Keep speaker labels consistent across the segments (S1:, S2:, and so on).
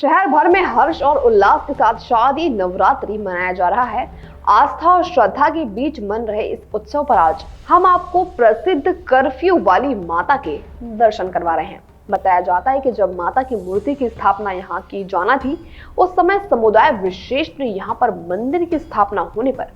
S1: शहर भर में हर्ष और उल्लास के साथ शादी नवरात्रि मनाया जा रहा है। आस्था और श्रद्धा के बीच मन रहे इस उत्सव पर आज हम आपको प्रसिद्ध कर्फ्यू वाली माता के दर्शन करवा रहे हैं। बताया जाता है कि जब माता की मूर्ति की स्थापना यहाँ की जाना थी, उस समय समुदाय विशेष ने यहाँ पर मंदिर की स्थापना होने पर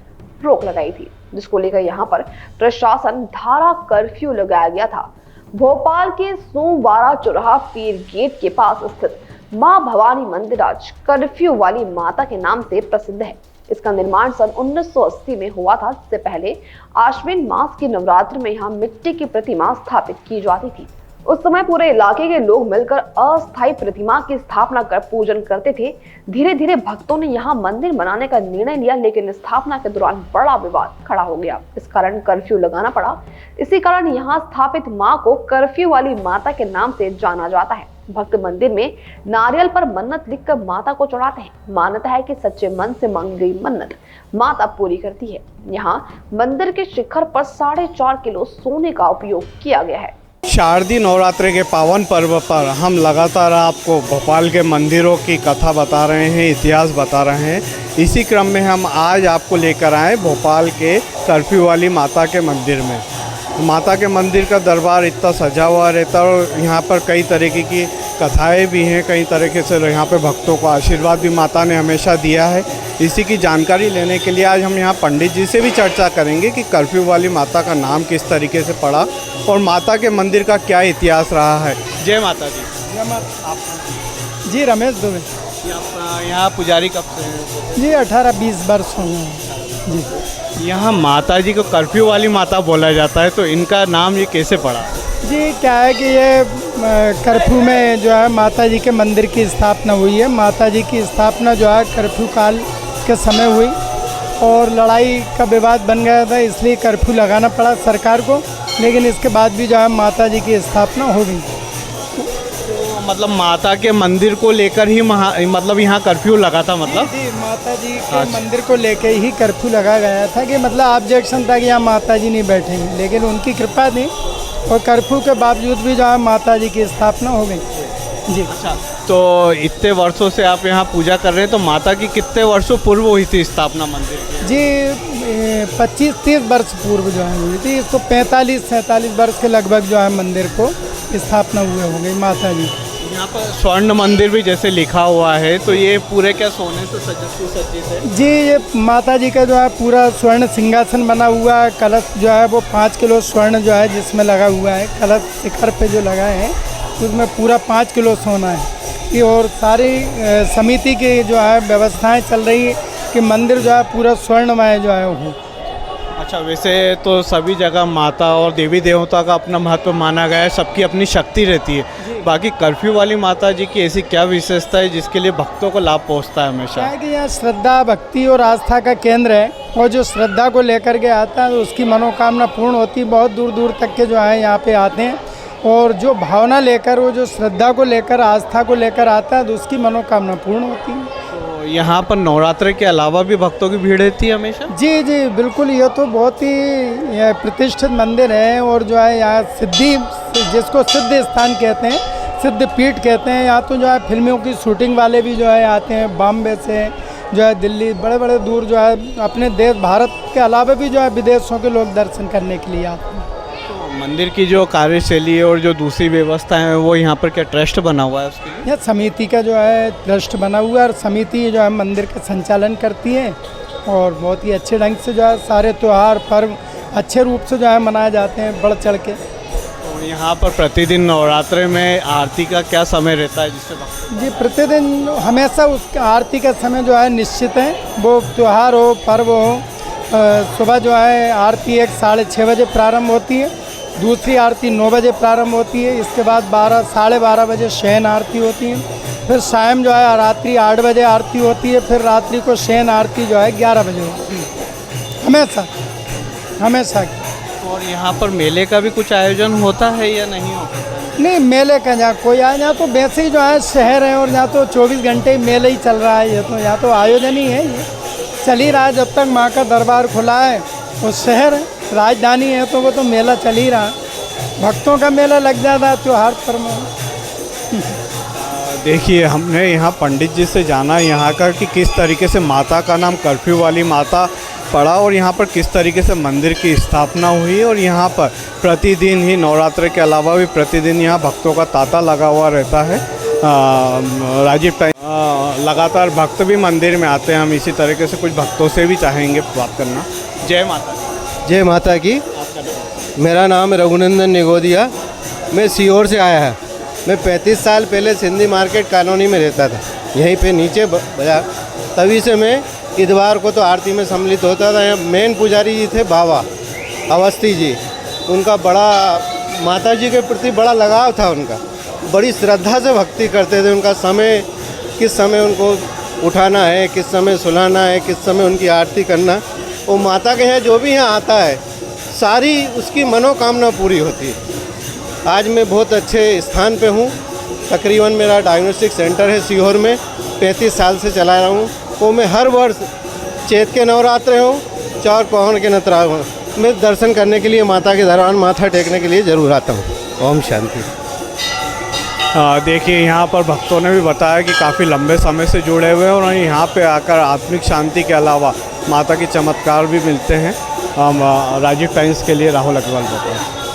S1: रोक लगाई थी, जिसको लेकर यहाँ पर प्रशासन धारा कर्फ्यू लगाया गया था। भोपाल के सोमवारा चौराहा पीर गेट के पास स्थित मां भवानी मंदिर आज कर्फ्यू वाली माता के नाम से प्रसिद्ध है। इसका निर्माण सन 1980 में हुआ था। इससे पहले आश्विन मास की नवरात्र में यहाँ मिट्टी की प्रतिमा स्थापित की जाती थी। उस समय पूरे इलाके के लोग मिलकर अस्थायी प्रतिमा की स्थापना कर पूजन करते थे। धीरे धीरे भक्तों ने यहाँ मंदिर बनाने का निर्णय लिया, लेकिन स्थापना के दौरान बड़ा विवाद खड़ा हो गया। इस कारण कर्फ्यू लगाना पड़ा। इसी कारण यहाँ स्थापित मां को कर्फ्यू वाली माता के नाम से जाना जाता है। भक्त मंदिर में नारियल पर मन्नत लिखकर माता को चढ़ाते हैं। मान्यता है कि सच्चे मन से मांगी गई मन्नत माता पूरी करती है। यहाँ मंदिर के शिखर पर 4.5 किलो सोने का उपयोग किया गया है।
S2: शारदीय नवरात्रि के पावन पर्व पर हम लगातार आपको भोपाल के मंदिरों की कथा बता रहे हैं, इतिहास बता रहे हैं। इसी क्रम में हम आज आपको लेकर आए भोपाल के कर्फ्यू वाली माता के मंदिर में। माता के मंदिर का दरबार इतना सजा हुआ रहता है और यहाँ पर कई तरीके की कथाएं भी हैं। कई तरीके से यहाँ पे भक्तों को आशीर्वाद भी माता ने हमेशा दिया है। इसी की जानकारी लेने के लिए आज हम यहाँ पंडित जी से भी चर्चा करेंगे कि कर्फ्यू वाली माता का नाम किस तरीके से पड़ा और माता के मंदिर का क्या इतिहास रहा है। जय माता दी।
S3: जय माता। आप जी रमेश दुबे।
S2: यहाँ पुजारी कब से हैं?
S3: जी 18-20 वर्ष हो गए जी।
S2: यहाँ माता जी को कर्फ्यू वाली माता बोला जाता है, तो इनका नाम ये कैसे पड़ा?
S3: जी क्या है कि ये कर्फ्यू में जो है माता जी के मंदिर की स्थापना हुई है। माता जी की स्थापना जो है कर्फ्यू काल के समय हुई और लड़ाई का विवाद बन गया था, इसलिए कर्फ्यू लगाना पड़ा सरकार को। लेकिन इसके बाद भी जो है माता जी की स्थापना हो गई।
S2: तो मतलब माता के मंदिर को लेकर ही मतलब यहाँ कर्फ्यू लगा था मतलब?
S3: जी माता जी के मंदिर को लेकर ही कर्फ्यू लगा गया था कि मतलब ऑब्जेक्शन था कि यहाँ माता जी नहीं बैठेंगे, लेकिन उनकी कृपा थी और कर्फ्यू के बावजूद भी जो है माता जी की स्थापना हो गई जी।
S2: अच्छा, तो इतने वर्षों से आप यहाँ पूजा कर रहे हैं, तो माता की कितने वर्षों पूर्व हुई थी स्थापना मंदिर की?
S3: जी 25-30 वर्ष पूर्व जो है हुई थी। इसको 45-47 वर्ष के लगभग जो है मंदिर को स्थापना हुए हो गई माता जी।
S2: यहाँ पर स्वर्ण मंदिर भी जैसे लिखा हुआ है, तो ये पूरे क्या सोने से सुसज्जित है?
S3: जी ये माता जी का जो है पूरा स्वर्ण सिंहासन बना हुआ है। कलश जो है वो 5 किलो स्वर्ण जो है जिसमें लगा हुआ है। कलश शिखर पे जो लगा है उसमें पूरा 5 किलो सोना है। ये और सारी समिति की जो है व्यवस्थाएं चल रही है कि मंदिर जो है पूरा स्वर्णमय जो है हो।
S2: अच्छा, वैसे तो सभी जगह माता और देवी देवता का अपना महत्व माना गया है, सबकी अपनी शक्ति रहती है। बाकी कर्फ्यू वाली माता जी की ऐसी क्या विशेषता है जिसके लिए भक्तों को लाभ पहुंचता है हमेशा?
S3: क्या है कि यहाँ श्रद्धा, भक्ति और आस्था का केंद्र है और जो श्रद्धा को लेकर के आता है तो उसकी मनोकामना पूर्ण होती है। बहुत दूर दूर तक के जो है यहाँ पे आते हैं और जो भावना लेकर, वो जो श्रद्धा को लेकर, आस्था को लेकर आता है तो उसकी मनोकामना पूर्ण होती है।
S2: यहाँ पर नवरात्र के अलावा भी भक्तों की भीड़ रहती है हमेशा?
S3: जी जी बिल्कुल, ये तो बहुत ही प्रतिष्ठित मंदिर है और जो है यहाँ सिद्धि, जिसको सिद्ध स्थान कहते हैं, सिद्ध पीठ कहते हैं। यहाँ तो जो है फिल्मों की शूटिंग वाले भी जो है आते हैं, बॉम्बे से जो है दिल्ली, बड़े बड़े दूर जो है अपने देश भारत के अलावा भी जो है विदेशों के लोग दर्शन करने के लिए आते हैं।
S2: मंदिर की जो कार्यशैली है और जो दूसरी व्यवस्था है, वो यहाँ पर क्या ट्रस्ट बना हुआ है उसके लिए?
S3: यह समिति का जो है ट्रस्ट बना हुआ है और समिति जो है मंदिर का संचालन करती है और बहुत ही अच्छे ढंग से जो है सारे त्यौहार पर्व अच्छे रूप से जो है मनाए जाते हैं, बढ़ चढ़ के।
S2: तो यहाँ पर प्रतिदिन नवरात्रि में आरती का क्या समय रहता है जिससे?
S3: जी प्रतिदिन हमेशा उस आरती का समय जो है निश्चित है। वो त्यौहार हो, पर्व हो, सुबह जो है आरती 6:30 बजे प्रारंभ होती है। दूसरी आरती 9 बजे प्रारंभ होती है। इसके बाद 12-12:30 बजे शयन आरती होती है। फिर शाम जो है रात्रि 8 बजे आरती होती है। फिर रात्रि को शयन आरती जो है 11 बजे होती है हमेशा की।
S2: और यहाँ पर मेले का भी कुछ आयोजन होता है या नहीं होता?
S3: नहीं, मेले का जहाँ कोई आए, यहाँ तो वैसे ही जो है शहर है और यहाँ तो 24 घंटे मेले ही चल रहा है। ये तो यहाँ तो आयोजन ही है, ये चल ही रहा है जब तक माँ का दरबार खुला है। वो शहर राजधानी है तो वो तो मेला चल ही रहा है। भक्तों का मेला लग जाता है त्यौहार पर में।
S2: देखिए, हमने यहाँ पंडित जी से जाना यहाँ का कि किस तरीके से माता का नाम कर्फ्यू वाली माता पड़ा और यहाँ पर किस तरीके से मंदिर की स्थापना हुई और यहाँ पर प्रतिदिन ही नवरात्र के अलावा भी प्रतिदिन यहाँ भक्तों का तांता लगा हुआ रहता है। राजीव टाइम लगातार भक्त भी मंदिर में आते हैं। हम इसी तरीके से कुछ भक्तों से भी चाहेंगे बात करना। जय माता दी।
S4: जय माता की। मेरा नाम रघुनंदन निगोदिया, मैं सीहोर से आया है। मैं 35 साल पहले सिंधी मार्केट कॉलोनी में रहता था, यहीं पे नीचे बाजार। तभी से मैं इतवार को तो आरती में सम्मिलित होता था। यहाँ मेन पुजारी जी थे बाबा अवस्थी जी, उनका बड़ा माता जी के प्रति बड़ा लगाव था। उनका बड़ी श्रद्धा से भक्ति करते थे। उनका समय, किस समय उनको उठाना है, किस समय सुलाना है, किस समय उनकी आरती करना, वो माता के यहाँ जो भी यहाँ आता है सारी उसकी मनोकामना पूरी होती है। आज मैं बहुत अच्छे स्थान पे हूँ। तकरीबन मेरा डायग्नोस्टिक सेंटर है सीहोर में, 35 साल से चला रहा हूँ। वो मैं हर वर्ष चैत के नवरात्रे हों, चौर पवन के नवरात्र हों, मैं दर्शन करने के लिए माता के दरबार माथा टेकने के लिए ज़रूर आता हूँ। ओम शांति।
S2: देखिए, यहाँ पर भक्तों ने भी बताया कि काफ़ी लंबे समय से जुड़े हुए हैं और यहाँ पे आकर आत्मिक शांति के अलावा माता के चमत्कार भी मिलते हैं। राजीव टाइम्स के लिए राहुल अग्रवाल बताएं।